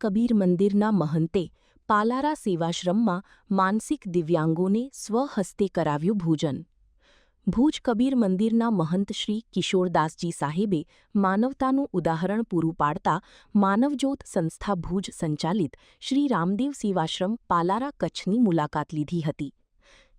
કબીર મંદિરના મહંતે પાલારા સેવાશ્રમમાં માનસિક દિવ્યાંગોને સ્વહસ્તે કરાવ્યું ભોજન। ભુજ કબીર મંદિરના મહંત શ્રી કિશોરદાસજી સાહેબે માનવતાનું ઉદાહરણ પૂરું પાડતા માનવજ્યોત સંસ્થા ભુજ સંચાલિત શ્રી રામદેવ સેવાશ્રમ પાલારા કચ્છની મુલાકાત લીધી હતી।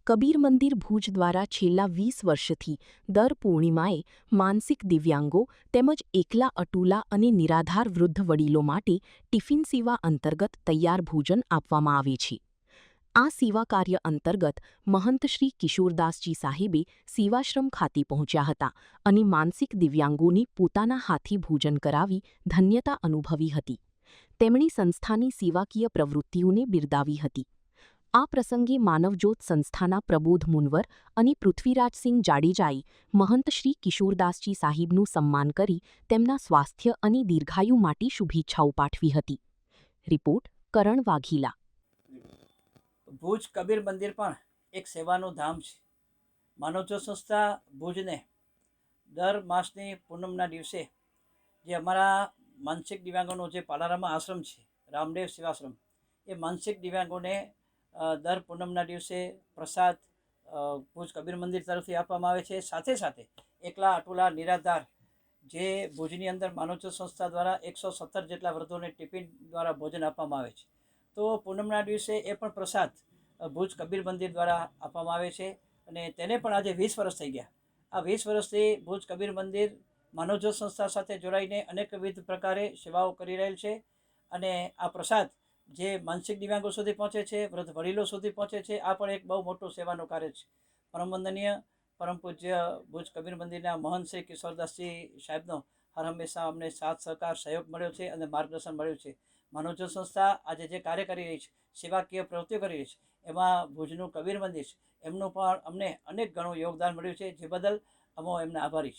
કબીર મંદિર ભુજ દ્વારા છેલ્લા 20 વર્ષથી દર પૂર્ણિમાએ માનસિક દિવ્યાંગો તેમજ એકલા અટુલા અને નિરાધાર વૃદ્ધ વડીલો માટે ટિફિન સેવા અંતર્ગત તૈયાર ભોજન આપવામાં આવે છે। આ સેવા કાર્ય અંતર્ગત મહંત શ્રી કિશોરદાસજી સાહેબે સેવાશ્રમ ખાતે પહોંચ્યા હતા અને માનસિક દિવ્યાંગોને પોતાના હાથે ભોજન કરાવી ધન્યતા અનુભવી હતી। તેમણે સંસ્થાની સેવાકીય પ્રવૃત્તિઓને બિરદાવી હતી। આ પ્રસંગે માનવજ્યોત સંસ્થાના પ્રબોધ મુનવર અને પૃથ્વીરાજસિંહ જાડેજાએ મહંત શ્રી કિશોરદાસજી સાહેબનું સન્માન કરી તેમના સ્વાસ્થ્ય અને દીર્ઘાયુ માટે શુભેચ્છાઓ પાઠવી હતી। રિપોર્ટ કરણ વાઘીલા। ભુજ કબીર મંદિર પણ એક સેવાનું ધામ છે। માનવજ્યોત સંસ્થા ભુજને દર માસની પૂનમના દિવસે જે અમારા માનસિક દિવ્યાંગોનો જે પાલારામાં આશ્રમ છે રામદેવ સેવાશ્રમ, એ માનસિક દિવ્યાંગોને દર પૂનમના દિવસે પ્રસાદ ભુજ કબીર મંદિર તરફથી આપવામાં આવે છે। સાથે સાથે એકલા અટુલા નિરાધાર જે ભુજની અંદર માનવજ્યોત સંસ્થા દ્વારા 117 જેટલા વૃદ્ધોને ટિફિન દ્વારા ભોજન આપવામાં આવે છે। તો પૂનમના દિવસે એ પણ પ્રસાદ ભુજ કબીર મંદિર દ્વારા આપવામાં આવે છે અને તેને પણ આજે 20 વર્ષ થઈ ગયા। આ 20 વર્ષથી ભુજ કબીર મંદિર માનવજ્યોત સંસ્થા સાથે જોડાઈને અનેકવિધ પ્રકારે સેવાઓ કરી રહેલ છે અને આ પ્રસાદ જે માનસિક દિવ્યાંગો સુધી પહોંચે છે, વૃદ્ધ વડીલો સુધી પહોંચે છે, આ પણ એક બહુ મોટું સેવાનું કાર્ય છે। પરમ વંદનીય પરમ પૂજ્ય ભુજ કબીર મંદિરના મહંત શ્રી કિશોરદાસજી સાહેબનો હર હંમેશા અમને સાથ સહકાર સહયોગ મળ્યો છે અને માર્ગદર્શન મળ્યું છે। માનવજ્યોત સંસ્થા આજે જે કાર્ય કરી રહી છે, સેવાકીય પ્રવૃત્તિઓ કરી રહી છે, એમાં ભુજનું કબીર મંદિર છે, એમનું પણ અમને અનેક ગણું યોગદાન મળ્યું છે, જે બદલ અમે એમના આભારી છીએ।